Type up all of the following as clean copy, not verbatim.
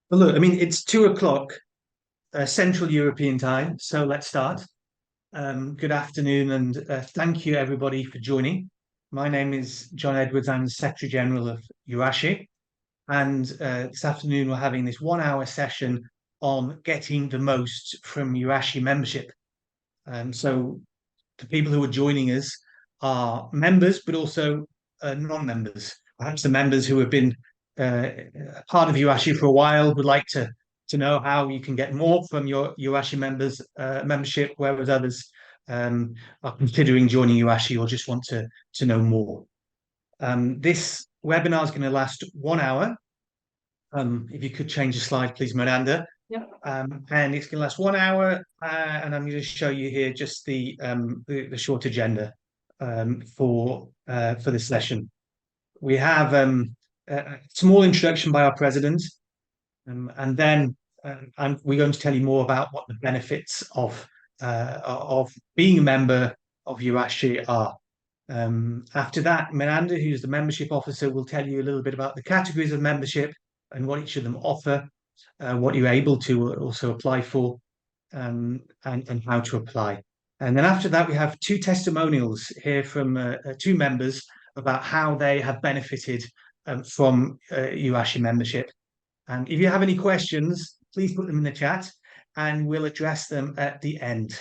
Well, look, I mean, it's 2 o'clock Central European time, so let's start. Good afternoon, and thank you everybody for joining. My name is John Edwards. I'm the Secretary General of EURASHE, and this afternoon we're having this 1 hour session on getting the most from EURASHE membership. So the people who are joining us are members, but also non-members. Perhaps the members who have been uh, part of EURASHE for a while would like to know how you can get more from your EURASHE members membership, whereas others are considering joining EURASHE or just want to know more. This webinar is going to last 1 hour. If you could change the slide, please, Miranda. Yeah. And it's going to last 1 hour, and I'm going to show you here just the short agenda for this session. We have a small introduction by our president, and then we're going to tell you more about what the benefits of being a member of EURASHE are. After that, Miranda, who's the membership officer, will tell you a little bit about the categories of membership and what each of them offer, what you're able to also apply for, and how to apply. And then after that, we have 2 testimonials here from 2 members about how they have benefited from EURASHE membership. And if you have any questions, please put them in the chat and we'll address them at the end.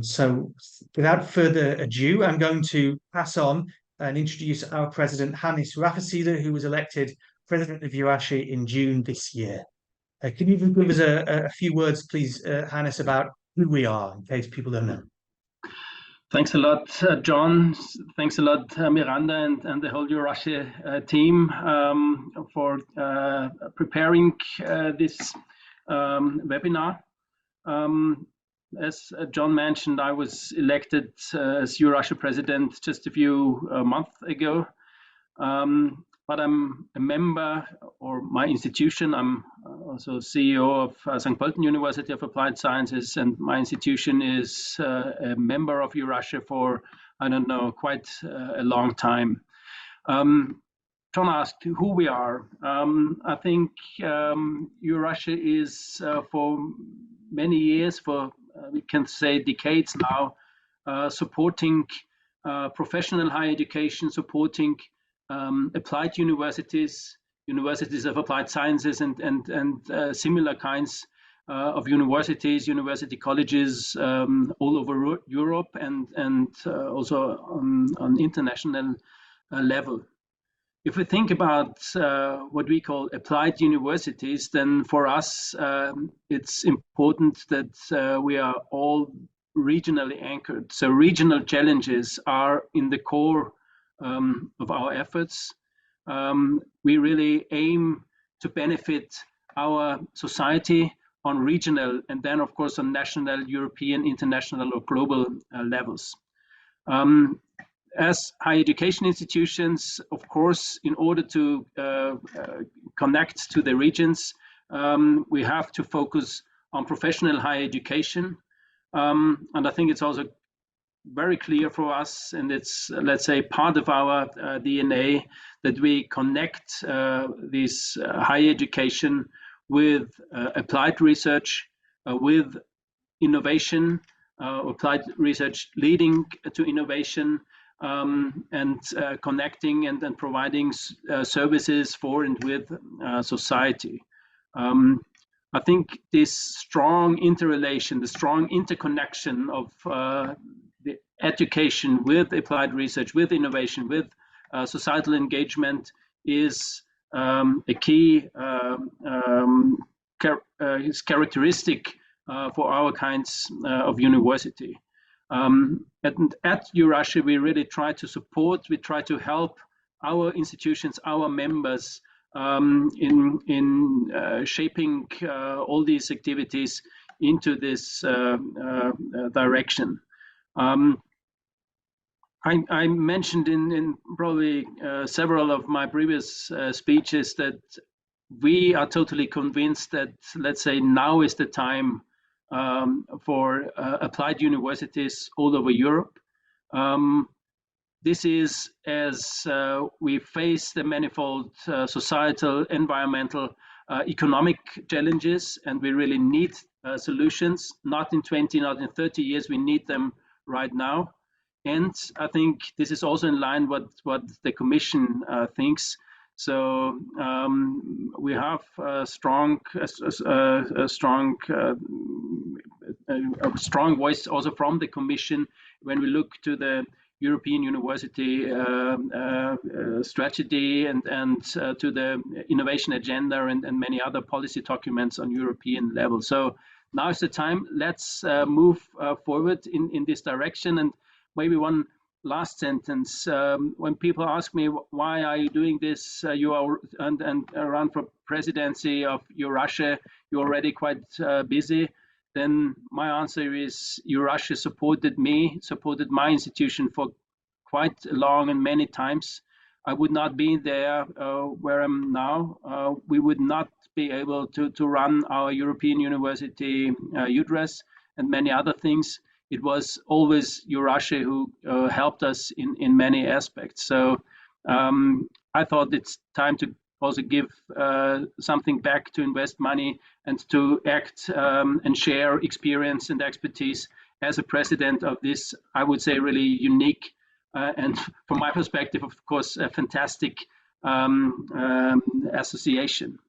So without further ado, I'm going to pass on and introduce our president, Hannes Rafasida, who was elected president of EURASHE in June this year. Can you give us a few words, please, Hannes, about who we are, in case people don't know? Thanks a lot, John. Thanks a lot, Miranda and the whole EURASHE team for preparing this webinar. As John mentioned, I was elected as EURASHE president just a few months ago. But I'm a member, or my institution, I'm also CEO of St. Pölten University of Applied Sciences, and my institution is a member of EURASHE for, I don't know, quite a long time. John asked who we are. I think EURASHE is for many years, for we can say decades now, supporting professional higher education, supporting applied universities, universities of applied sciences, and similar kinds of universities, university colleges all over Europe and also on international level. If we think about what we call applied universities, then for us it's important that we are all regionally anchored. So regional challenges are in the core of our efforts. We really aim to benefit our society on regional and then, of course, on national, European, international, or global levels. As higher education institutions, of course, in order to connect to the regions, we have to focus on professional higher education. And I think it's also very clear for us, and it's, let's say, part of our DNA, that we connect this higher education with applied research, with innovation, applied research leading to innovation, and connecting and providing services for and with society. I think this strong interrelation, the strong interconnection of the education with applied research, with innovation, with societal engagement is a key characteristic for our kinds of university. At EURASHE, we really try to support, we try to help our institutions, our members in shaping all these activities into this direction. I mentioned in probably several of my previous speeches that we are totally convinced that, let's say, now is the time for applied universities all over Europe. This is as we face the manifold societal, environmental, economic challenges, and we really need solutions, not in 20, not in 30 years. We need them right now. And I think this is also in line with what the Commission thinks. So we have a strong voice also from the Commission when we look to the European University strategy and to the innovation agenda and many other policy documents on European level. So now is the time. Let's move forward in this direction. And maybe one last sentence. When people ask me, why are you doing this? You are and run for presidency of EURASHE, you're already quite busy. Then my answer is EURASHE supported me, supported my institution for quite long and many times. I would not be there where I'm now. We would not be able to run our European University EURASHE and many other things. It was always EURASHE who helped us in many aspects. So I thought it's time to also give something back, to invest money and to act and share experience and expertise as a president of this, I would say, really unique and from my perspective, of course, a fantastic association.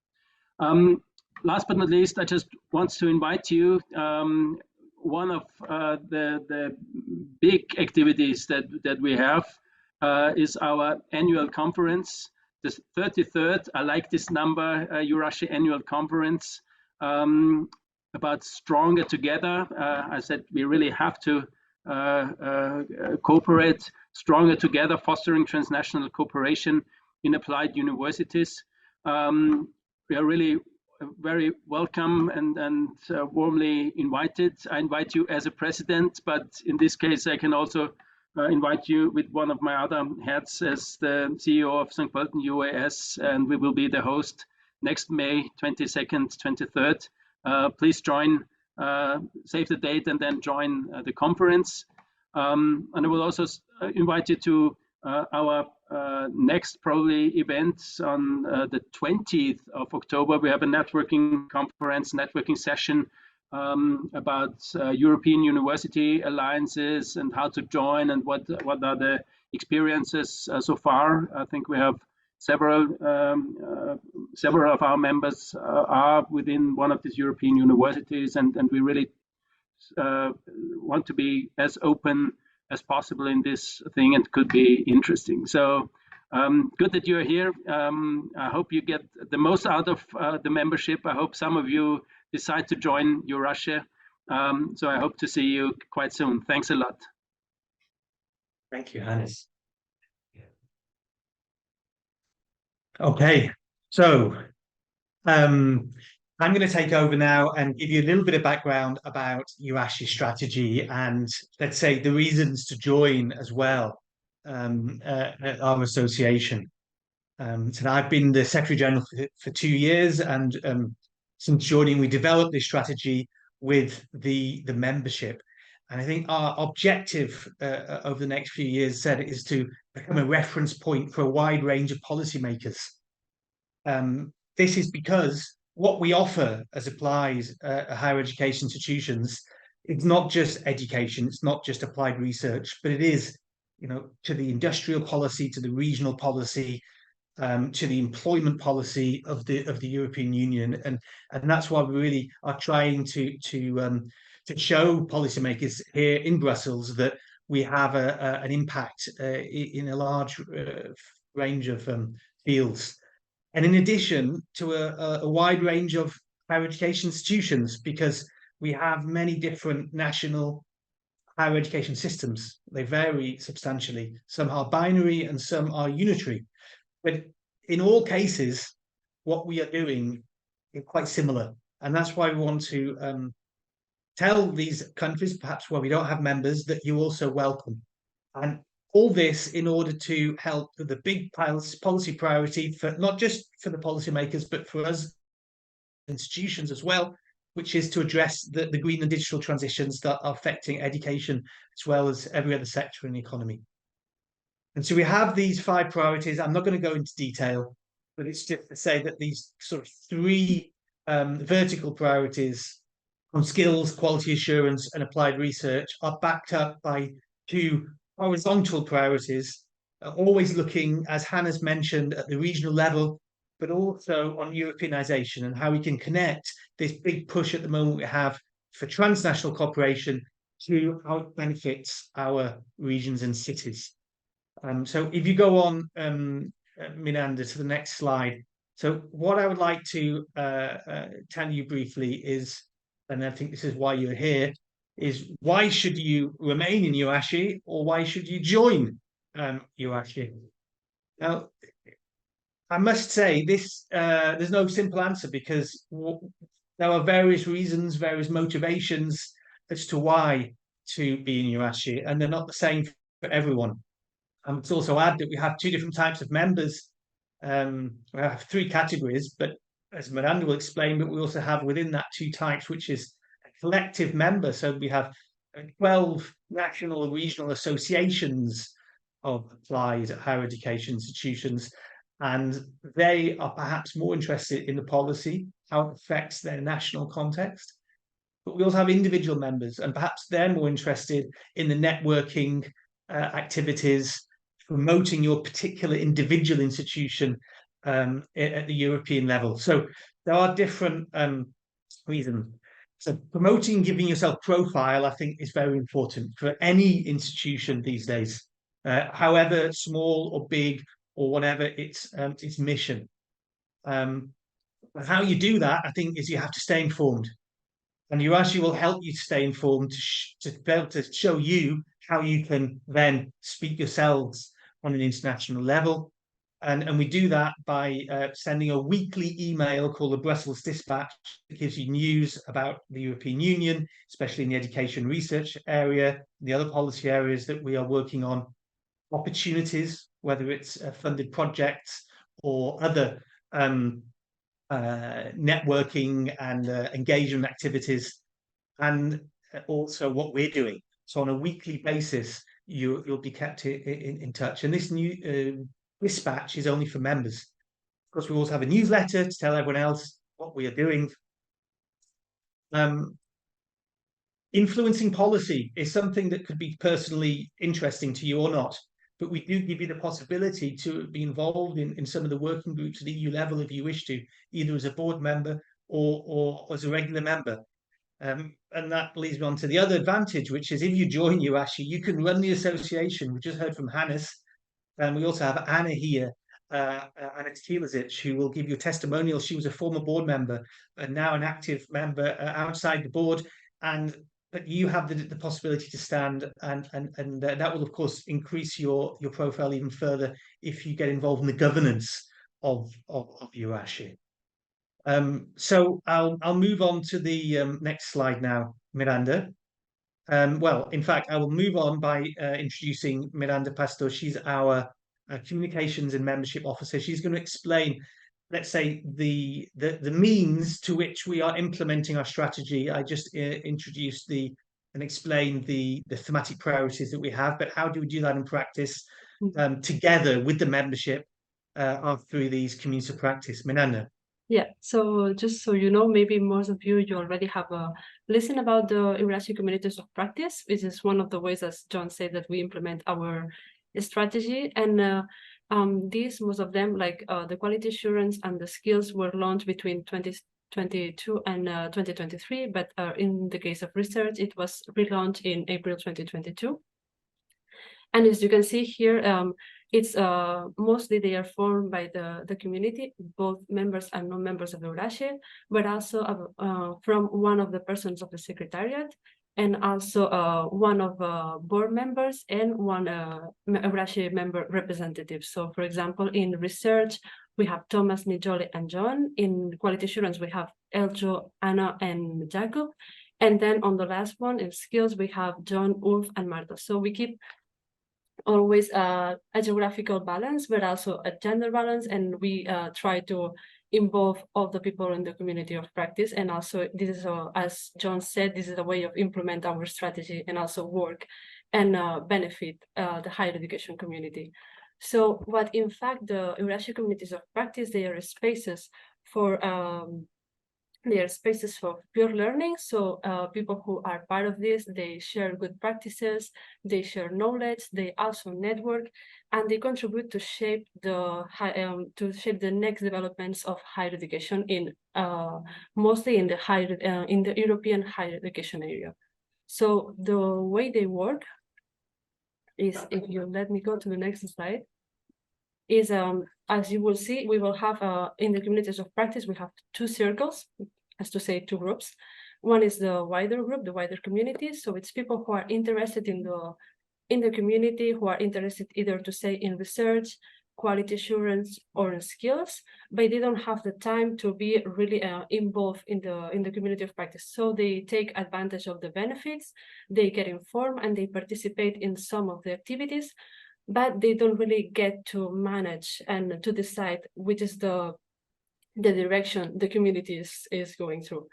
Last but not least, I just want to invite you. One of the big activities that we have is our annual conference, the 33rd. I like this number, EURASHE Annual Conference, about stronger together. I said we really have to cooperate stronger together, fostering transnational cooperation in applied universities. We are really very welcome and warmly invited. I invite you as a president, but in this case, I can also invite you with one of my other hats as the CEO of St. Pölten UAS, and we will be the host next May 22nd, 23rd. Please join, save the date, and then join the conference. And I will also invite you to our next probably event on the 20th of October. We have a networking conference, networking session about European University alliances and how to join and what are the experiences so far. I think we have several of our members are within one of these European universities, and we really want to be as open as possible in this thing, and could be interesting. So good that you're here. I hope you get the most out of the membership. I hope some of you decide to join EURASHE. So I hope to see you quite soon. Thanks a lot. Thank you, Hannes. Okay, so I'm going to take over now and give you a little bit of background about EURASHE strategy and, let's say, the reasons to join as well at our association. So I've been the Secretary General for 2 years, and since joining, we developed this strategy with the membership. And I think our objective over the next few years is to become a reference point for a wide range of policymakers. This is because what we offer as applied higher education institutions, it's not just education, it's not just applied research, but it is, you know, to the industrial policy, to the regional policy, to the employment policy of the European Union, and that's why we really are trying to show policymakers here in Brussels that we have an impact in a large range of fields. And in addition to a wide range of higher education institutions, because we have many different national higher education systems. They vary substantially. Some are binary and some are unitary. But in all cases, what we are doing is quite similar. And that's why we want to tell these countries, perhaps where we don't have members, that you're also welcome. And all this in order to help with the big policy priority, for not just for the policymakers, but for us institutions as well, which is to address the green and digital transitions that are affecting education as well as every other sector in the economy. And so we have these 5 priorities. I'm not going to go into detail, but it's just to say that these sort of three vertical priorities on skills, quality assurance, and applied research are backed up by two horizontal priorities, always looking, as Hannah's mentioned, at the regional level, but also on Europeanisation and how we can connect this big push at the moment we have for transnational cooperation to how it benefits our regions and cities. So if you go on, Miranda, to the next slide. So what I would like to tell you briefly is, and I think this is why you're here, is why should you remain in EURASHE or why should you join EURASHE? Now, I must say this, there's no simple answer because there are various reasons, various motivations as to why to be in EURASHE, and they're not the same for everyone. Let's also add that we have two different types of members. We have three categories, but as Miranda will explain, but we also have within that two types, which is a collective member. So we have 12 national and regional associations of applied higher education institutions, and they are perhaps more interested in the policy, how it affects their national context. But we also have individual members, and perhaps they're more interested in the networking activities, promoting your particular individual institution at the European level. So there are different reasons. So promoting, giving yourself profile, I think, is very important for any institution these days, however small or big or whatever its mission. How you do that, I think, is you have to stay informed. And EURASHE will help you stay informed to be able to show you how you can then speak yourselves on an international level. And we do that by sending a weekly email called the Brussels Dispatch that gives you news about the European Union, especially in the education research area, the other policy areas that we are working on, opportunities, whether it's funded projects or other networking and engagement activities, and also what we're doing. So on a weekly basis, you'll be kept in touch. And this new dispatch is only for members. Of course, we also have a newsletter to tell everyone else what we are doing. Influencing policy is something that could be personally interesting to you or not, but we do give you the possibility to be involved in some of the working groups at EU level if you wish to, either as a board member or as a regular member. And that leads me on to the other advantage, which is if you join EURASHE, you can run the association. We just heard from Hannes, and we also have Anna here, Anna Tekilazic, who will give you a testimonial. She was a former board member and now an active member outside the board, but you have the possibility to stand, and that will of course increase your profile even further if you get involved in the governance of EURASHE. So I'll move on to the next slide now, Miranda. Well, in fact, I will move on by introducing Miranda Pastor. She's our communications and membership officer. She's going to explain, let's say, the means to which we are implementing our strategy. I just introduced and explained the thematic priorities that we have, but how do we do that in practice together with the membership through these communities of practice? Miranda. Yeah, so just so you know, maybe most of you already have listened about the EURASHE communities of practice, which is one of the ways, as John said, that we implement our strategy. And these, most of them, like the quality assurance and the skills, were launched between 2022 and 2023. But in the case of research, it was relaunched in April 2022. And as you can see here, it's mostly they are formed by the community, both members and non-members of EURASHE, but also from one of the persons of the secretariat, and also one of board members and one EURASHE member representative. So, for example, in research, we have Thomas, Nijole, and John. In quality assurance, we have Eljo, Anna, and Jacob. And then on the last one, in skills, we have John, Ulf, and Marta. So we keep always a geographical balance, but also a gender balance, and we try to involve all the people in the community of practice. And also this is, as John said, this is a way of implement our strategy and also work and benefit the higher education community. So what in fact the EURASHE communities of practice, they are spaces for pure learning. So people who are part of this, they share good practices, they share knowledge, they also network, and they contribute to shape the next developments of higher education in mostly in the European higher education area. So the way they work is, if you let me go to the next slide, is as you will see, we will have in the communities of practice, we have two circles, as to say, two groups. One is the wider group, the wider community. So it's people who are interested in the community, who are interested either to say in research, quality assurance, or in skills, but they don't have the time to be really involved in the community of practice. So they take advantage of the benefits, they get informed, and they participate in some of the activities, but they don't really get to manage and to decide which is the direction the community is going through.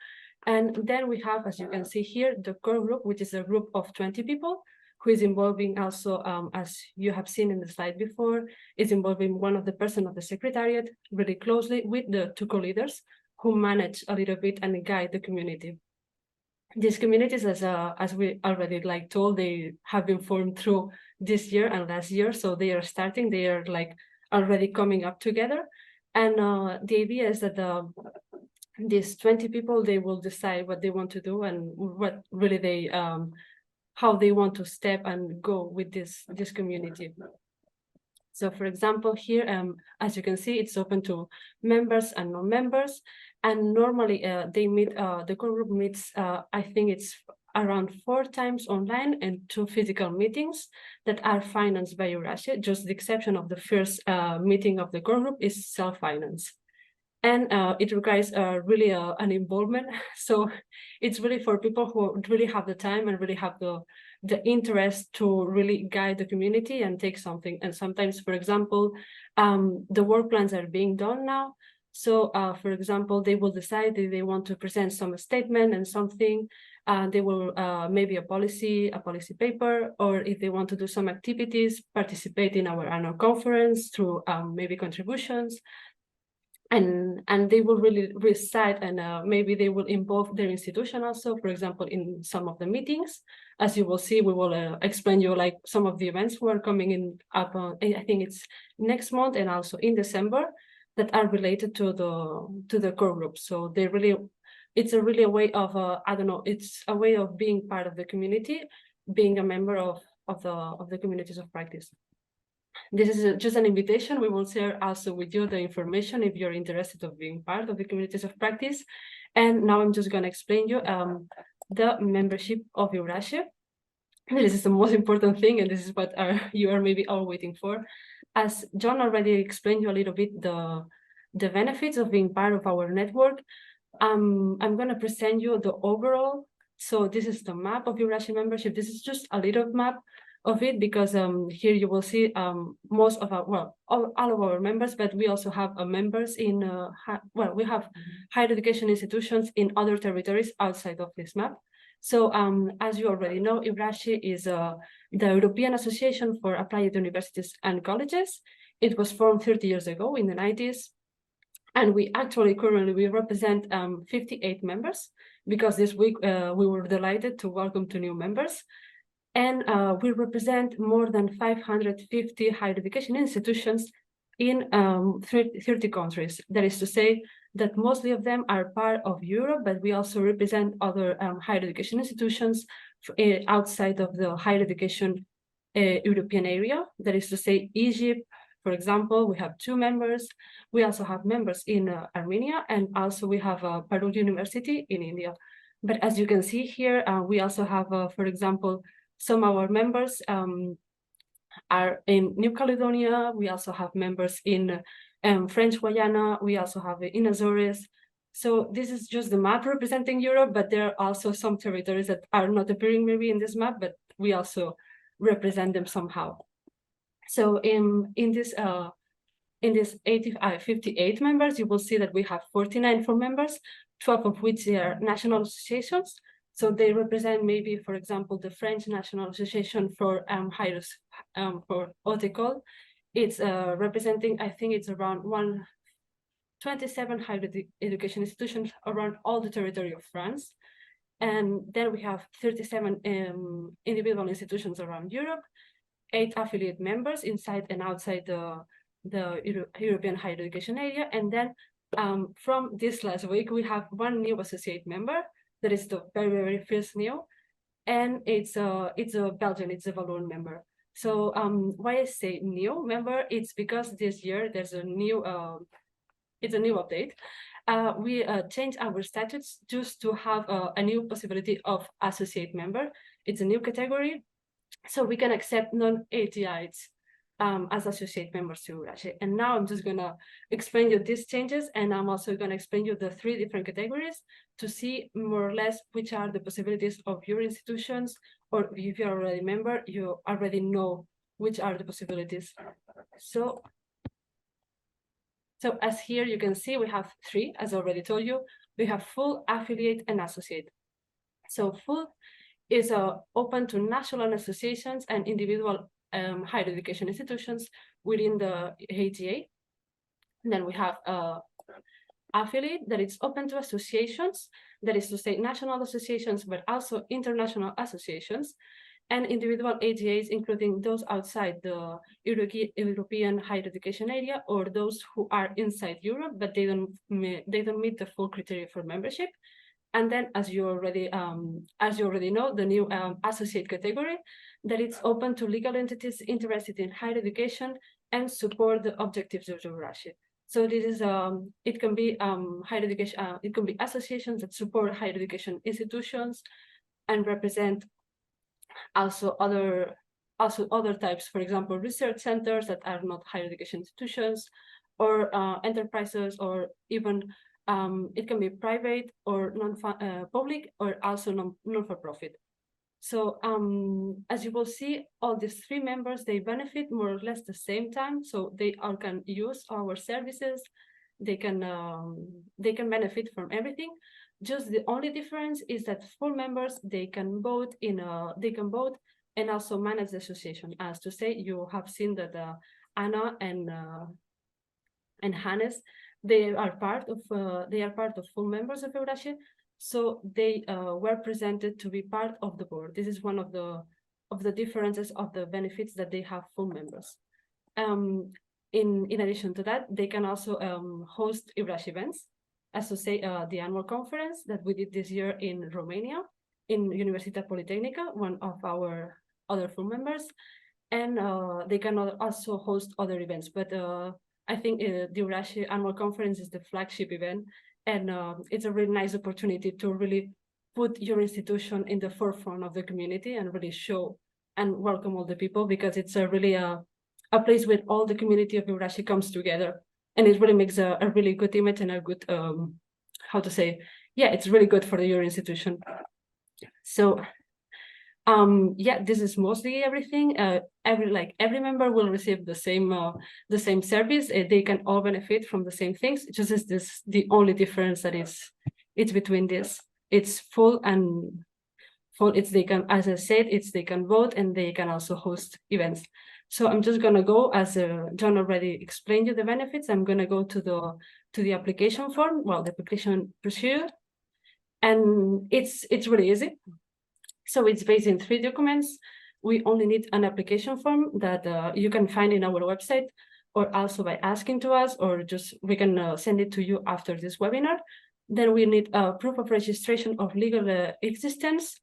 And then we have, as you can see here, the core group, which is a group of 20 people, who is involving also, as you have seen in the slide before, is involving one of the person of the secretariat really closely with the two co-leaders who manage a little bit and guide the community. These communities, as we already told, they have been formed through this year and last year, so they are starting, they are already coming up together. And the idea is that these 20 people, they will decide what they want to do and what really they how they want to step and go with this community. So for example, here, as you can see, it's open to members and non-members. And normally they meet, the core group meets, I think it's around 4 times online and 2 physical meetings that are financed by EURASHE. Just the exception of the first meeting of the core group is self-financed. And it requires really an involvement. So it's really for people who really have the time and really have the interest to really guide the community and take something. And sometimes, for example, the work plans are being done now. So, for example, they will decide that they want to present some statement and something. They will maybe a policy paper, or if they want to do some activities, participate in our annual conference through maybe contributions. And they will really recite, and maybe they will involve their institution also, for example, in some of the meetings. As you will see, we will explain you some of the events who are coming in up, I think it's next month and also in December, that are related to the core group. So they really, it's a way of, I don't know, it's a way of being part of the community, being a member of the communities of practice. This is just an invitation. We will share also with you the information if you're interested of being part of the communities of practice. And now I'm just going to explain you the membership of EURASHE. This is the most important thing, and this is what you are maybe all waiting for. As John already explained you a little bit the benefits of being part of our network, I'm going to present you the overall. So this is the map of EURASHE membership. This is just a little map of it, because here you will see most of our, well, all of our members, but we also have members in, we have higher education institutions in other territories outside of this map. So as you already know, EURASHE is the European Association for Applied Universities and Colleges. It was formed 30 years ago in the 90s. And we actually currently represent 58 members, because this week we were delighted to welcome 2 new members. And we represent more than 550 higher education institutions in 30 countries. That is to say that mostly of them are part of Europe, but we also represent other higher education institutions outside of the higher education European area. That is to say Egypt, for example, we have 2 members. We also have members in Armenia, and also we have Parul University in India. But as you can see here, we also have, for example, some of our members are in New Caledonia. We also have members in French Guiana. We also have in Azores. So this is just the map representing Europe, but there are also some territories that are not appearing maybe in this map, but we also represent them somehow. So in this 58 members, you will see that we have 49 full members, 12 of which are national associations. So they represent maybe, for example, the French National Association for for Haute École. It's representing, I think it's around 27 higher education institutions around all the territory of France. And then we have 37 individual institutions around Europe, 8 affiliate members inside and outside the European higher education area. And then from this last week, we have 1 new associate member that is the very, very first new. And it's a Belgian, it's a Walloon member. So why I say new member, it's because this year there's a new, it's a new update. We changed our statutes just to have a new possibility of associate member. It's a new category, so we can accept non-ATIs as associate members to EURASHE. And now I'm just gonna explain you these changes, and I'm also gonna explain you the 3 different categories to see more or less which are the possibilities of your institutions, or if you're already a member, you already know which are the possibilities. So as here you can see, we have 3, as I already told you. We have full, affiliate, and associate. So full is open to national associations and individual higher education institutions within the ATA. And then we have affiliate, that is open to associations, that is to say national associations, but also international associations, and individual ATAs, including those outside the European higher education area, or those who are inside Europe, but they don't meet the full criteria for membership. And then, as you already know, the new associate category, that it's open to legal entities interested in higher education and support the objectives of EURASHE. So this is it can be higher education. It can be associations that support higher education institutions and represent also other types, for example, research centers that are not higher education institutions, or enterprises, or even it can be private or public, or also non-for-profit. So as you will see, all these 3 members, they benefit more or less the same time. So they all can use our services. They can benefit from everything. Just the only difference is that full members, they can vote and also manage the association. As to say, you have seen that Anna and Hannes, they are part of full members of EURASHE, so they were presented to be part of the board. This is one of the differences of the benefits that they have full members. In addition to that, they can also host EURASHE events, as to say the annual conference that we did this year in Romania, in Universitatea Politehnica, one of our other full members, and they can also host other events. But I think the EURASHE annual conference is the flagship event, and it's a really nice opportunity to really put your institution in the forefront of the community and really show and welcome all the people, because it's a really a place where all the community of EURASHE comes together, and it really makes a really good image and a good how to say, yeah, it's really good for your institution. So yeah, this is mostly everything. Every member will receive the same service. They can all benefit from the same things. It just is this the only difference that it's between this. It's full and full. It's they can, as I said, they can vote and they can also host events. So I'm just gonna go, as John already explained you the benefits. I'm gonna go to the application form. Well, the application procedure, and it's really easy. So it's based in 3 documents. We only need an application form that you can find in our website, or also by asking to us, or just we can send it to you after this webinar. Then we need a proof of registration of legal existence.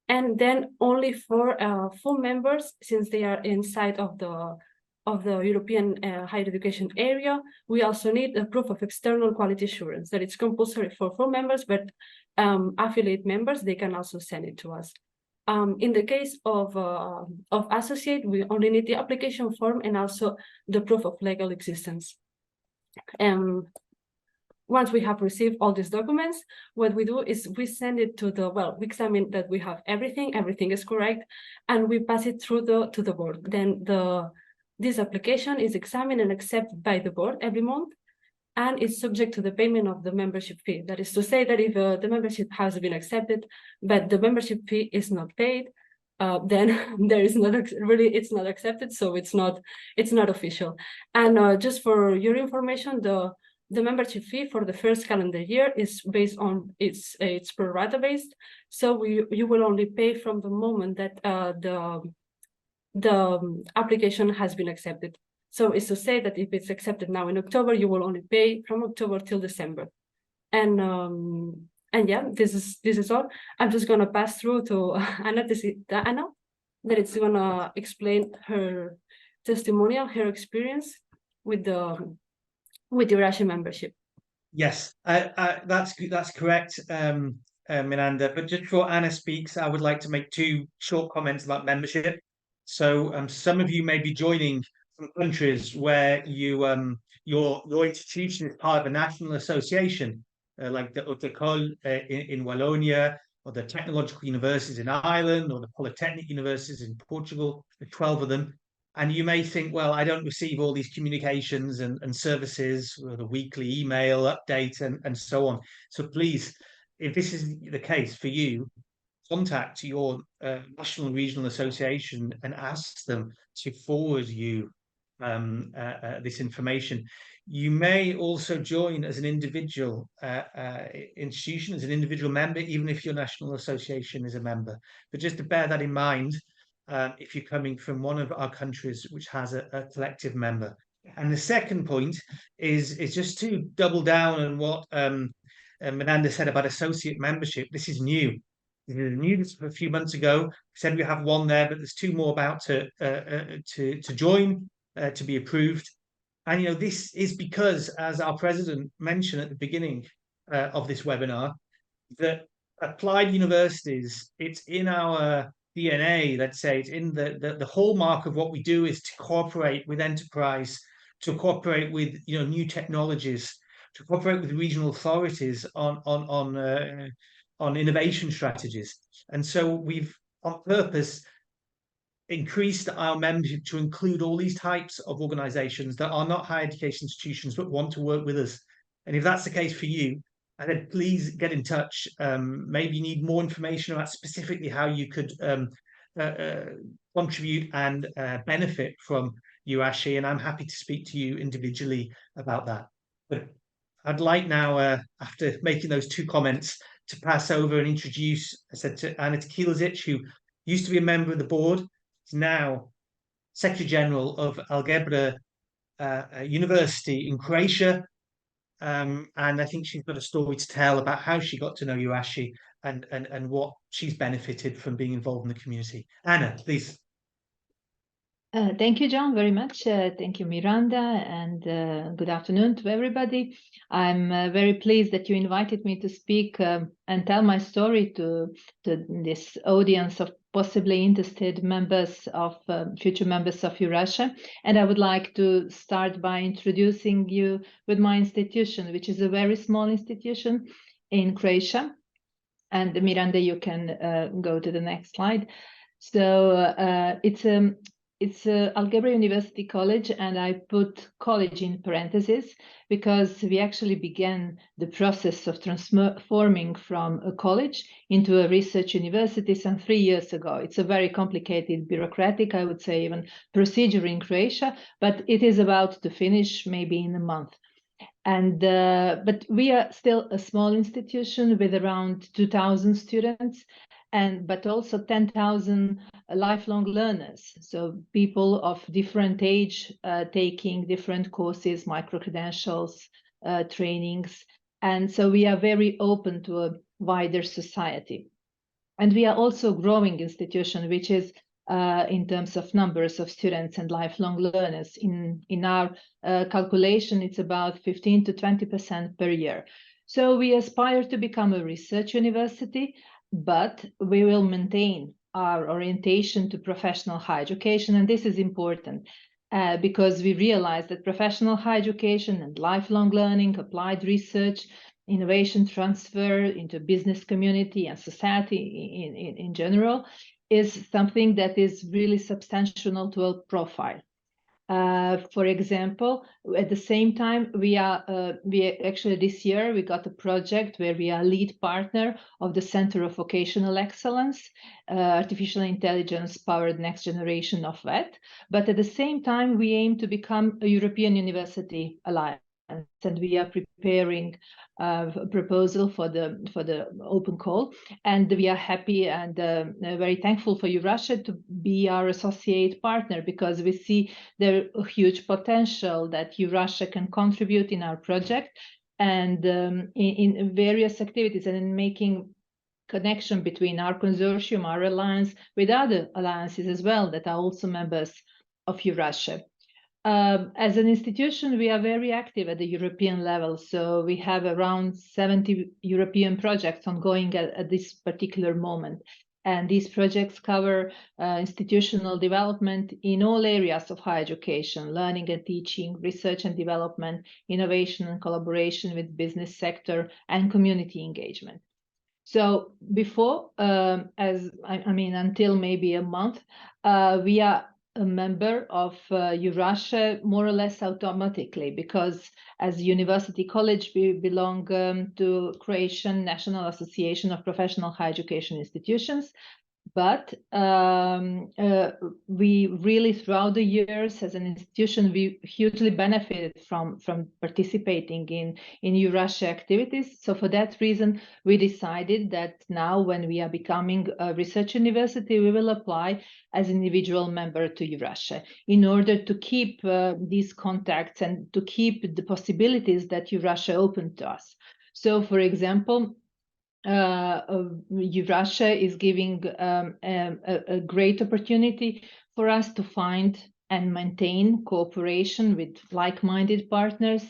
And then only for full members, since they are inside of the European higher education area, we also need a proof of external quality assurance that it's compulsory for full members, but affiliate members, they can also send it to us. In the case of associate, we only need the application form and also the proof of legal existence. Once we have received all these documents, what we do is we send it to we examine that we have everything is correct, and we pass it through to the board. Then this application is examined and accepted by the board every month, and is subject to the payment of the membership fee. That is to say that if the membership has been accepted, but the membership fee is not paid, then there is not really, it's not accepted, so it's not official. And just for your information, the membership fee for the first calendar year is based on it's pro rata based, so you will only pay from the moment that the application has been accepted. So it's to say that if it's accepted now in October, you will only pay from October till December. And yeah, this is all. I'm just gonna pass through to Anna that it's gonna explain her testimonial, her experience with the EURASHE membership. Yes, that's correct, Miranda. But just before Anna speaks, I would like to make two short comments about membership. So some of you may be joining from countries where your institution is part of a national association, like the Haute École in Wallonia, or the technological universities in Ireland, or the polytechnic universities in Portugal. There are 12 of them. And you may think, well, I don't receive all these communications and services, or the weekly email update and so on. So please, if this is the case for you, contact your national and regional association and ask them to forward you this information. You may also join as an individual institution, as an individual member, even if your national association is a member. But just to bear that in mind, if you're coming from one of our countries which has a collective member. And the second point is just to double down on what Miranda said about associate membership. This is new. This is new a few months ago. We said we have one there, but there's two more about to join, to be approved. And this is because, as our president mentioned at the beginning of this webinar, that applied universities, it's in our DNA, let's say, it's in the hallmark of what we do is to cooperate with enterprise, to cooperate with new technologies, to cooperate with regional authorities on innovation strategies. And so we've on purpose increased our membership to include all these types of organizations that are not higher education institutions but want to work with us. And if that's the case for you, then please get in touch. Maybe you need more information about specifically how you could contribute and benefit from EURASHE, and I'm happy to speak to you individually about that. But I'd like now, after making those two comments, to pass over and introduce, I said, to Anna Tekilazic, who used to be a member of the board, is now Secretary General of Algebra University in Croatia. And I think she's got a story to tell about how she got to know EURASHE and what she's benefited from being involved in the community. Anna, please. Thank you, John, very much. Thank you, Miranda, and good afternoon to everybody. I'm very pleased that you invited me to speak and tell my story to this audience of possibly interested members of future members of EURASHE. And I would like to start by introducing you with my institution, which is a very small institution in Croatia. And Miranda, you can go to the next slide. So it's Algebra University College, and I put college in parentheses because we actually began the process of transforming from a college into a research university some 3 years ago. It's a very complicated, bureaucratic, I would say even procedure in Croatia, but it is about to finish maybe in a month. And but we are still a small institution with around 2,000 students, but also 10,000 lifelong learners. So people of different age taking different courses, micro-credentials, trainings. And so we are very open to a wider society. And we are also a growing institution, which is in terms of numbers of students and lifelong learners. In our calculation, it's about 15 to 20% per year. So we aspire to become a research university, but we will maintain our orientation to professional higher education. And this is important because we realize that professional higher education and lifelong learning, applied research, innovation transfer into business community and society in general is something that is really substantial to our profile. For example, at the same time, we actually this year we got a project where we are lead partner of the Center of Vocational Excellence, artificial intelligence powered next generation of VET. But at the same time, we aim to become a European University Alliance, and we are preparing a proposal for the open call, and we are happy and very thankful for EURASHE to be our associate partner, because we see there a huge potential that EURASHE can contribute in our project and in various activities, and in making connection between our consortium, our alliance, with other alliances as well that are also members of EURASHE. As an institution, we are very active at the European level. So we have around 70 European projects ongoing at this particular moment. And these projects cover institutional development in all areas of higher education: learning and teaching, research and development, innovation and collaboration with business sector, and community engagement. So before, until maybe a month, we are a member of EURASHE more or less automatically, because as University College, we belong to Croatian National Association of Professional Higher Education Institutions. But we really, throughout the years as an institution, we hugely benefited from participating in EURASHE activities. So for that reason, we decided that now, when we are becoming a research university, we will apply as an individual member to EURASHE in order to keep these contacts and to keep the possibilities that EURASHE opened to us. So, for example, EURASHE is giving a great opportunity for us to find and maintain cooperation with like-minded partners,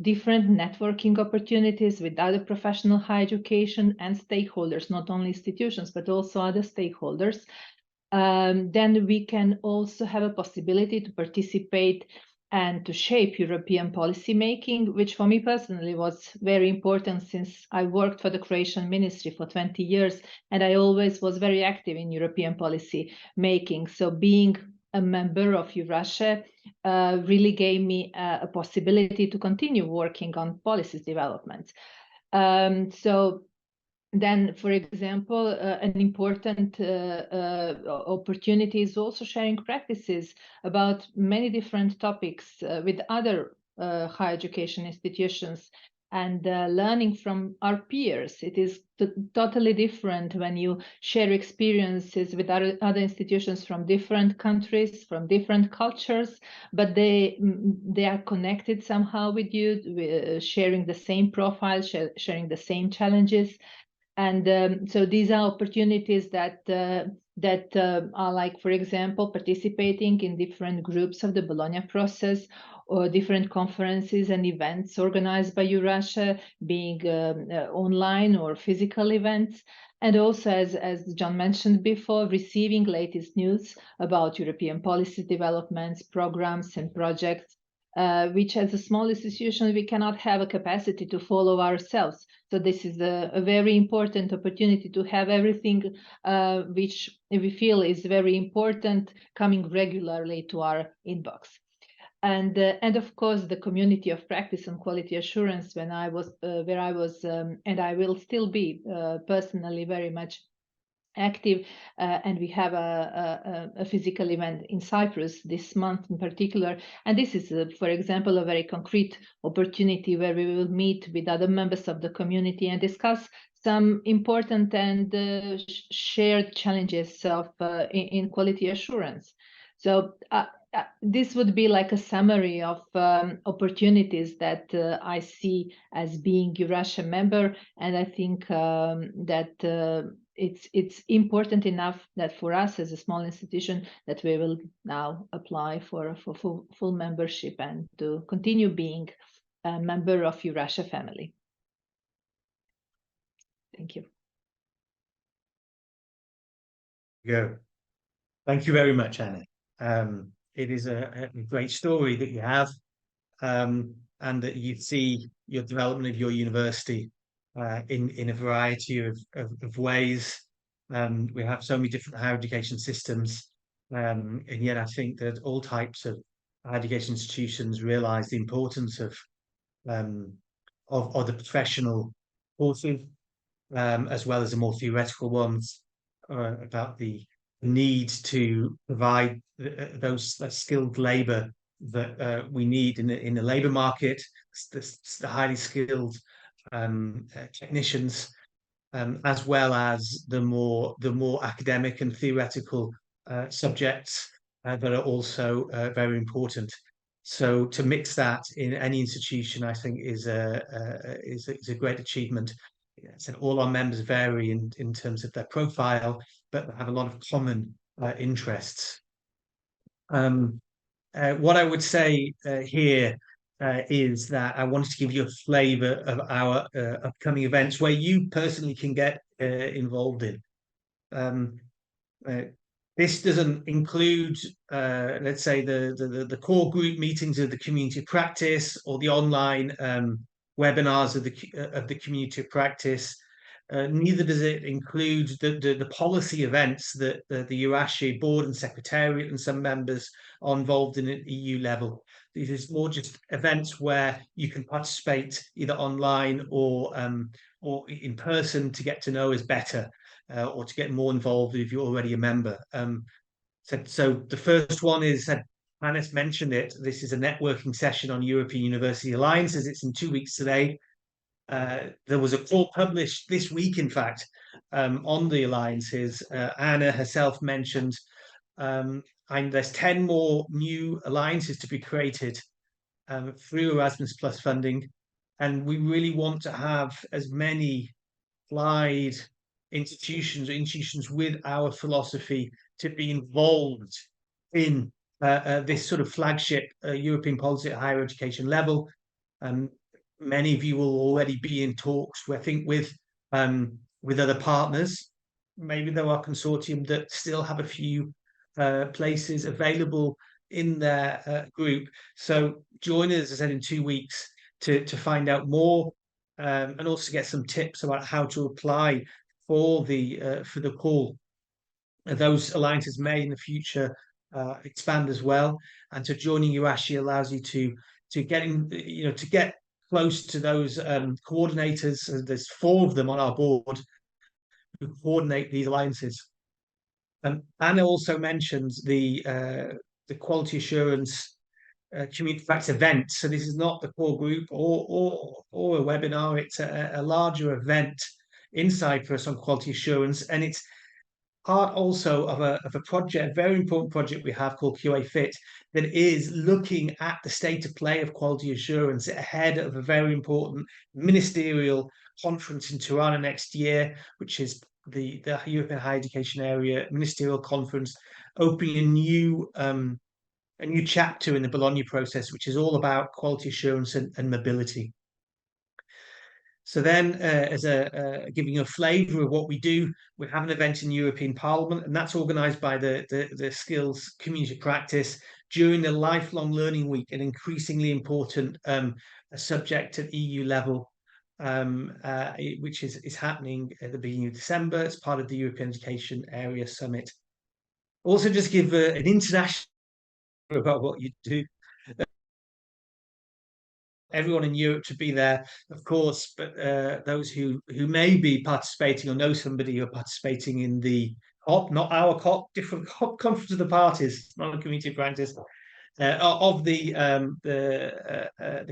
different networking opportunities with other professional higher education and stakeholders, not only institutions, but also other stakeholders. Then we can also have a possibility to participate and to shape European policy making, which for me personally was very important, since I worked for the Croatian Ministry for 20 years, and I always was very active in European policy making. So being a member of EURASHE really gave me a possibility to continue working on policy development. Then, for example, an important opportunity is also sharing practices about many different topics with other higher education institutions, and learning from our peers. It is totally different when you share experiences with other institutions from different countries, from different cultures, but they are connected somehow with you, sharing the same profile, sharing the same challenges. And so these are opportunities that are like, for example, participating in different groups of the Bologna process, or different conferences and events organized by EURASHE, being online or physical events. And also, as John mentioned before, receiving latest news about European policy developments, programs and projects, which as a small institution, we cannot have a capacity to follow ourselves. So this is a very important opportunity to have everything which we feel is very important coming regularly to our inbox. And of course, the community of practice and quality assurance, where I was, and I will still be personally very much active, and we have a physical event in Cyprus this month in particular, and this is for example a very concrete opportunity where we will meet with other members of the community and discuss some important and shared challenges of in quality assurance. So this would be like a summary of opportunities that I see as being EURASHE member, and I think that it's important enough that for us as a small institution that we will now apply for full membership and to continue being a member of EURASHE family. Thank you. Go. Thank you very much, Anna. It is a great story that you have, and that you see your development of your university in a variety of ways. We have so many different higher education systems, and yet I think that all types of higher education institutions realise the importance of the professional courses, as well as the more theoretical ones, about the need to provide those skilled labour that we need in the labour market, the highly skilled technicians, as well as the more academic and theoretical subjects that are also very important. So to mix that in any institution, I think, is a great achievement. So all our members vary in terms of their profile, but they have a lot of common interests. What I would say here is that I wanted to give you a flavour of our upcoming events where you personally can get involved in. This doesn't include, let's say, the core group meetings of the community of practice or the online webinars of the community of practice. Neither does it include the policy events that the EURASHE board and secretariat and some members are involved in at EU level. These is more just events where you can participate either online or in person to get to know us better, or to get more involved if you're already a member. So the first one is, Hannes mentioned it, this is a networking session on European University Alliances. It's in 2 weeks today. There was a call published this week, in fact, on the alliances. Anna herself mentioned, and there's 10 more new alliances to be created through Erasmus Plus funding, and we really want to have as many applied institutions with our philosophy to be involved in this sort of flagship European policy at higher education level. Many of you will already be in talks, I think, with other partners. Maybe there are consortium that still have a few places available in their group. So join us, as I said, in 2 weeks to find out more, and also get some tips about how to apply for the call. Those alliances may in the future expand as well. And so joining EURASHE allows you to get in, to get close to those coordinators. There's 4 of them on our board who coordinate these alliances. Anna also mentioned the quality assurance community practice event. So this is not the core group or a webinar. It's a larger event in Cyprus on quality assurance, and it's part also of a project, a very important project we have called QA Fit, that is looking at the state of play of quality assurance ahead of a very important ministerial conference in Tirana next year, which is the European Higher Education Area Ministerial Conference, opening a new chapter in the Bologna process, which is all about quality assurance and mobility. So then, as giving you a flavour of what we do, we have an event in European Parliament, and that's organised by the Skills Community Practice during the Lifelong Learning Week, an increasingly important subject at EU level, which is happening at the beginning of December. It's part of the European Education Area Summit. Also, just give an international about what you do. Everyone in Europe should be there, of course, but those who may be participating or know somebody who are participating in the COP, not our COP, different COP, Conference of the Parties, not a community of practice, of the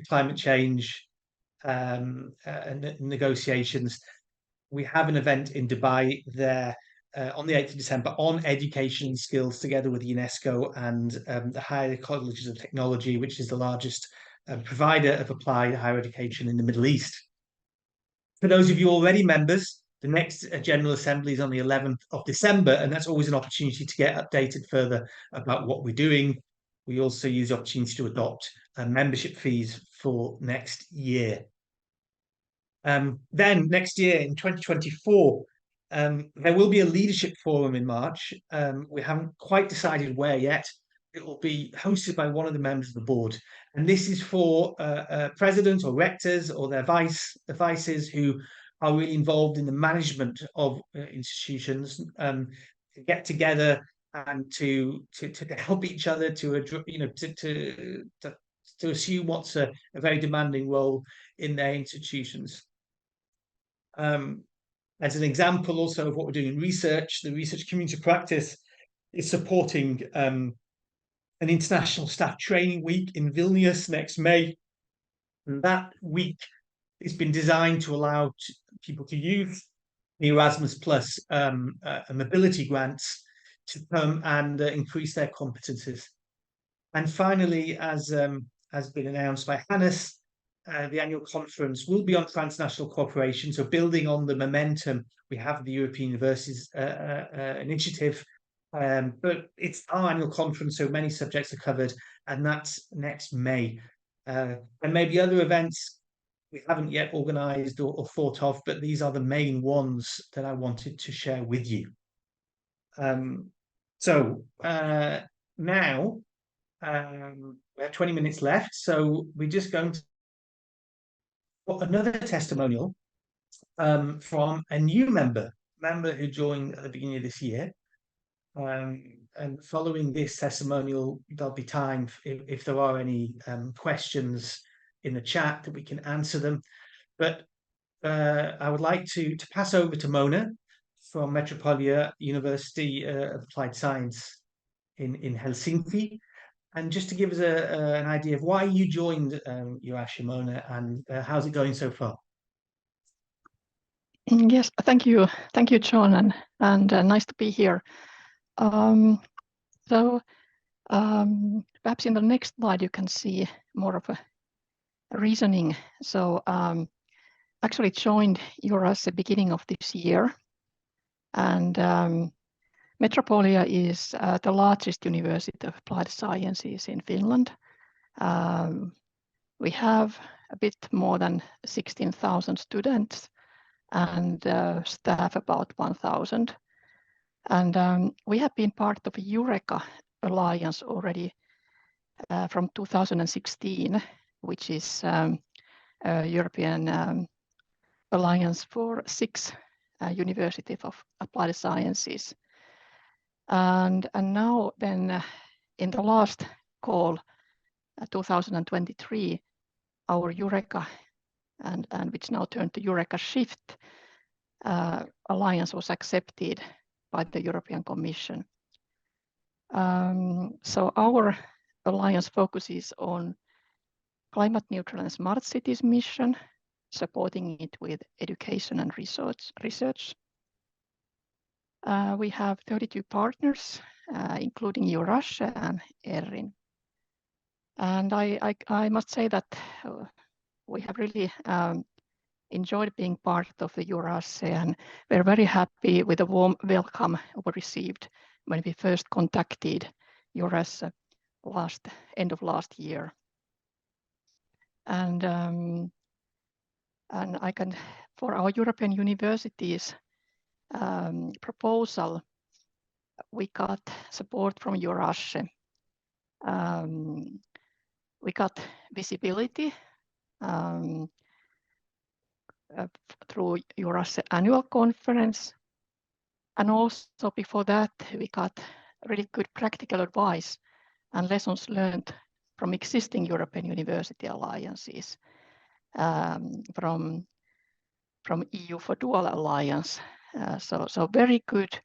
climate change negotiations. We have an event in Dubai there on the 8th of December on education skills, together with UNESCO and the Higher Colleges of Technology, which is the largest provider of applied higher education in the Middle East. For those of you already members, the next General Assembly is on the 11th of December, and that's always an opportunity to get updated further about what we're doing. We also use the opportunity to adopt membership fees for next year. Then next year in 2024, there will be a leadership forum in March. We haven't quite decided where yet. It will be hosted by one of the members of the board, and this is for presidents or rectors or their vices who are really involved in the management of institutions, to get together and to help each other to assume what's a very demanding role in their institutions. As an example also of what we're doing in research, the research community practice is supporting an international staff training week in Vilnius next May. And that week has been designed to allow people to use the Erasmus Plus mobility grants to come and increase their competencies. And finally, as been announced by Hannes, the annual conference will be on transnational cooperation, so building on the momentum we have with the European Universities Initiative. But it's our annual conference, so many subjects are covered, and that's next May. There may be other events we haven't yet organised or thought of, but these are the main ones that I wanted to share with you. Now we have 20 minutes left, so we're just going to another testimonial from a new member who joined at the beginning of this year. And following this testimonial, there'll be time if there are any questions in the chat that we can answer them. But I would like to pass over to Mona from Metropolia University of Applied Science in Helsinki, and just to give us an idea of why you joined EURASHE, Mona, and how's it going so far? Yes, thank you, John, and nice to be here. Perhaps in the next slide you can see more of a reasoning. So actually joined EURASHE at the beginning of this year, and Metropolia is the largest university of applied sciences in Finland. We have a bit more than 16,000 students and staff about 1,000. And we have been part of a EUREKA alliance already from 2016, which is a European alliance for 6 universities of applied sciences. And now then in the last call, 2023, our EUREKA, and which now turned to EUREKA Shift, alliance was accepted by the European Commission. So our alliance focuses on climate neutral and smart cities mission, supporting it with education and research. We have 32 partners, including EURASHE and ERRIN. And I must say that we have really enjoyed being part of the EURASHE, and we're very happy with the warm welcome we received when we first contacted EURASHE end of last year. And I can, for our European universities proposal, we got support from EURASHE. We got visibility through EURASHE annual conference, and also before that we got really good practical advice and lessons learned from existing European university alliances, from EU for Dual Alliance. So very good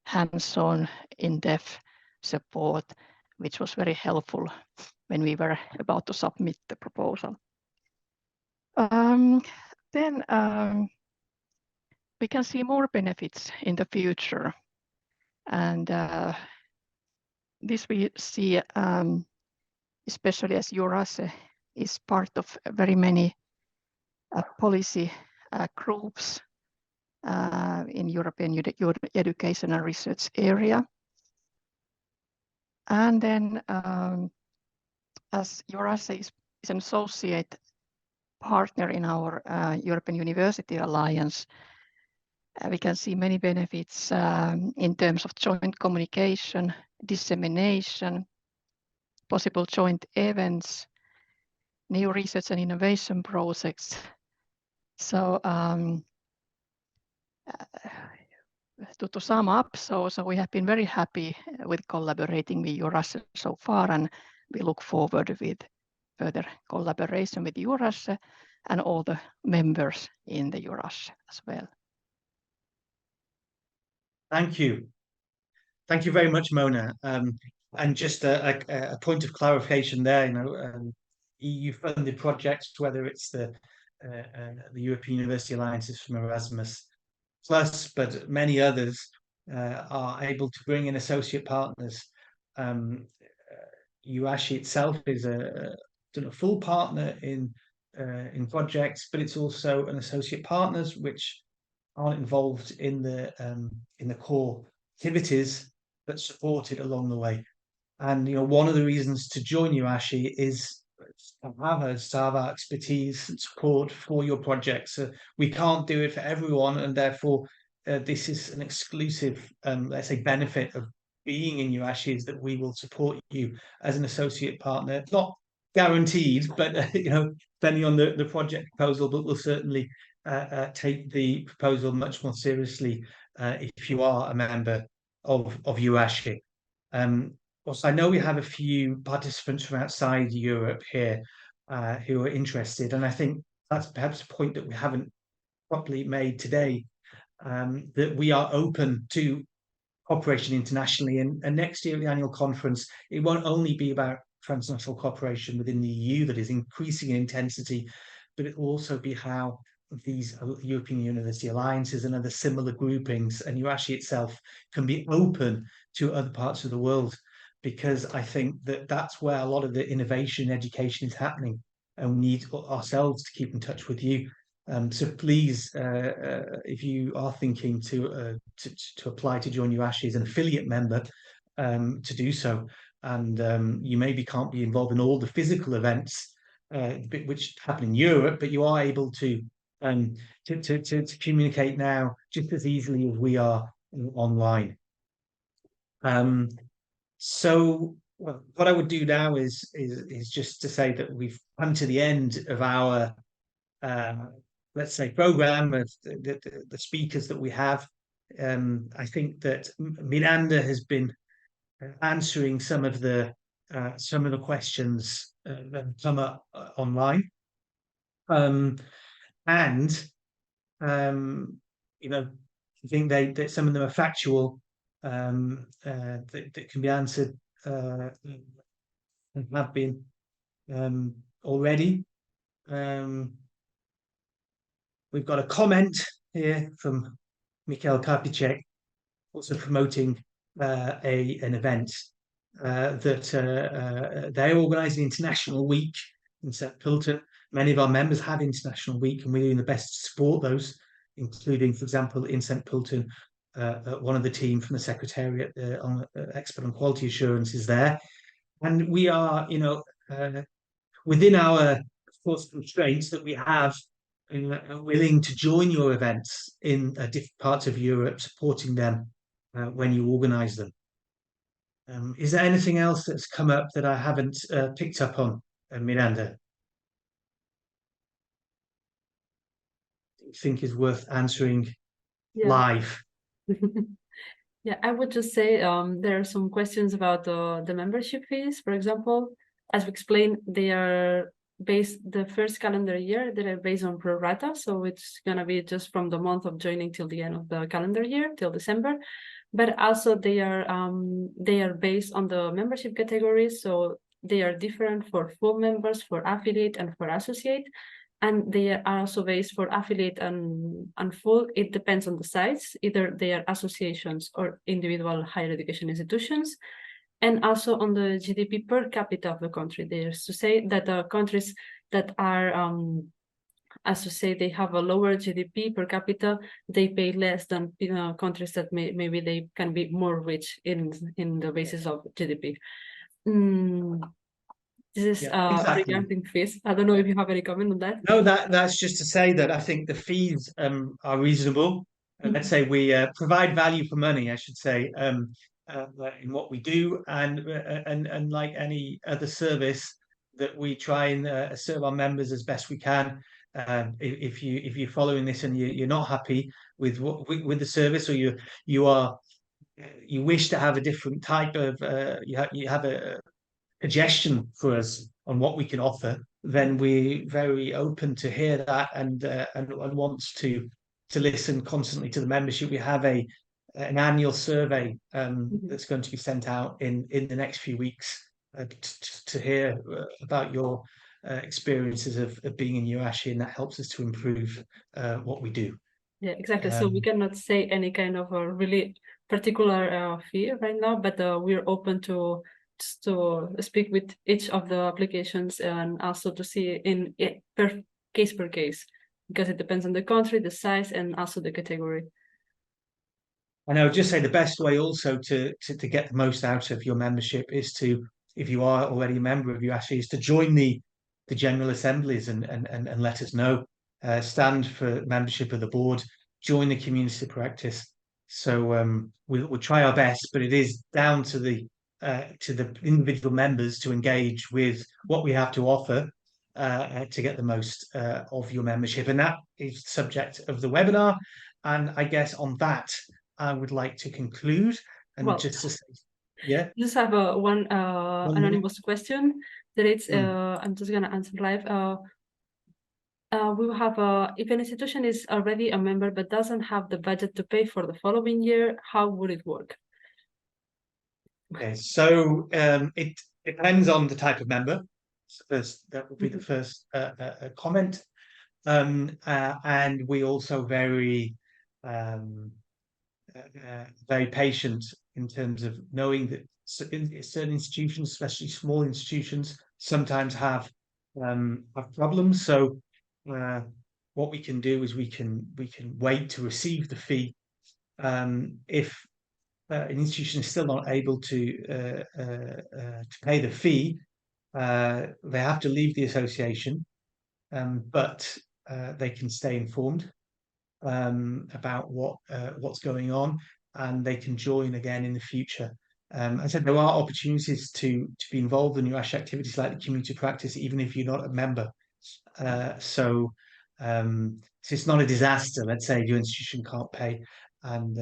hands-on, in-depth support, which was very helpful when we were about to submit the proposal. Then we can see more benefits in the future, and this we see especially as EURASHE is part of very many policy groups in European education and research area. And then as EURASHE is an associate partner in our European University Alliance, we can see many benefits in terms of joint communication, dissemination, possible joint events, new research and innovation projects. So to sum up, so we have been very happy with collaborating with EURASHE so far, and we look forward with further collaboration with EURASHE and all the members in the EURASHE as well. Thank you. Thank you very much, Mona. And just a point of clarification there, EU-funded projects, whether it's the European University Alliances from Erasmus Plus, but many others are able to bring in associate partners. EURASHE itself is a full partner in projects, but it's also an associate partners which aren't involved in the core activities, but supported along the way. And one of the reasons to join EURASHE is to have our expertise and support for your projects. So we can't do it for everyone, and therefore this is an exclusive, let's say, benefit of being in EURASHE, is that we will support you as an associate partner. Not guaranteed, but depending on the project proposal, but we'll certainly take the proposal much more seriously if you are a member of EURASHE. Also, I know we have a few participants from outside Europe here who are interested, and I think that's perhaps a point that we haven't properly made today, that we are open to cooperation internationally. And next year at the annual conference, it won't only be about transnational cooperation within the EU that is increasing in intensity, but it will also be how these European University Alliances and other similar groupings, and EURASHE itself, can be open to other parts of the world, because I think that that's where a lot of the innovation in education is happening, and we need ourselves to keep in touch with you. So please, if you are thinking to apply to join EURASHE as an affiliate member, to do so. And you maybe can't be involved in all the physical events which happen in Europe, but you are able to communicate now just as easily as we are online. So what I would do now is just to say that we've come to the end of our let's say program of the speakers that we have. I think that Miranda has been answering some of the questions that come up online, and I think that some of them are factual, that can be answered and have been already. We've got a comment here from Mikhail Karpicek, also promoting an event that they're organising International Week in St Pölten. Many of our members have International Week, and we're doing the best to support those, including, for example, in St Pölten, one of the team from the Secretariat on Expert on Quality Assurance is there. And we are, within our, of course, constraints that we have, willing to join your events in different parts of Europe, supporting them when you organise them. Is there anything else that's come up that I haven't picked up on, Miranda? You think is worth answering live? Yeah, I would just say there are some questions about the membership fees. For example, as we explained, they are based the first calendar year. They are based on pro rata, so it's gonna be just from the month of joining till the end of the calendar year, till December. But also they are based on the membership categories, so they are different for full members, for affiliate, and for associate. And they are also based for affiliate and full. It depends on the size. Either they are associations or individual higher education institutions. And also on the GDP per capita of the country. There's to say that the countries that are, as to say, they have a lower GDP per capita, they pay less than countries that maybe they can be more rich in the basis of GDP. This is exactly. regarding fees. I don't know if you have any comment on that. No, that's just to say that I think the fees are reasonable. Let's say we provide value for money, I should say, in what we do, and like any other service, that we try and serve our members as best we can. If you're following this and you're not happy with with the service, or you wish to have a different type of you have a suggestion for us on what we can offer, then we're very open to hear that and wants to listen constantly to the membership. We have an annual survey that's going to be sent out in the next few weeks to hear about your experiences of being in EURASHE, and that helps us to improve what we do. Yeah, exactly. So we cannot say any kind of a really particular fee right now, but we're open to speak with each of the applications and also to see in per case, because it depends on the country, the size, and also the category. And I would just say the best way also to get the most out of your membership is to, if you are already a member of EURASHE, is to join the general assemblies and let us know. Stand for membership of the board, join the community practice. So we'll try our best, but it is down to the individual members to engage with what we have to offer to get the most of your membership, and that is the subject of the webinar. And I guess on that, I would like to conclude and just to say, yeah. Just have one anonymous question that it's I'm just gonna answer live. We will have if an institution is already a member but doesn't have the budget to pay for the following year, how would it work? Okay, so it depends on the type of member. First, that would be the first comment, and we also very patient in terms of knowing that certain institutions, especially small institutions, sometimes have problems. So what we can do is we can wait to receive the fee. If an institution is still not able to pay the fee, they have to leave the association, but they can stay informed about what's going on, and they can join again in the future. I said there are opportunities to be involved in EURASHE activities like the community practice, even if you're not a member. So it's not a disaster. Let's say your institution can't pay, and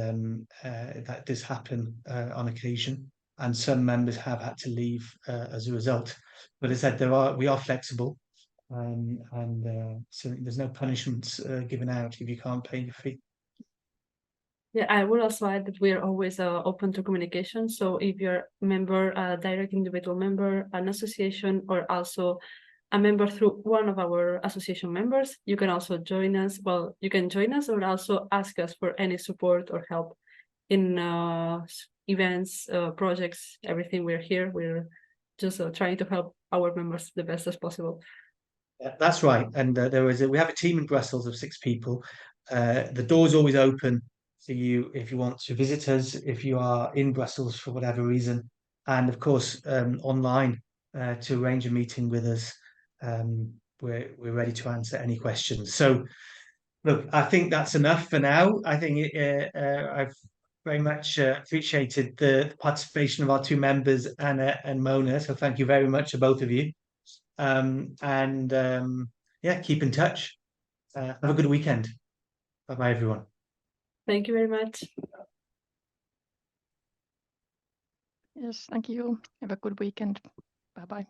that does happen on occasion, and some members have had to leave as a result. But as I said, we are flexible, and so there's no punishments given out if you can't pay your fee. Yeah, I will also add that we are always open to communication. So if you're a member, a direct individual member, an association, or also a member through one of our association members, you can also join us. Well, you can join us or also ask us for any support or help in events, projects, everything. We're here. We're just trying to help our members the best as possible. Yeah, that's right. And we have a team in Brussels of 6 people. The door's always open to you if you want to visit us, if you are in Brussels for whatever reason, and of course online to arrange a meeting with us. We're ready to answer any questions. So look, I think that's enough for now. I think I've very much appreciated the participation of our 2 members, Anna and Mona. So thank you very much to both of you. Yeah, keep in touch. Have a good weekend. Bye-bye, everyone. Thank you very much. Yes, thank you. Have a good weekend. Bye-bye.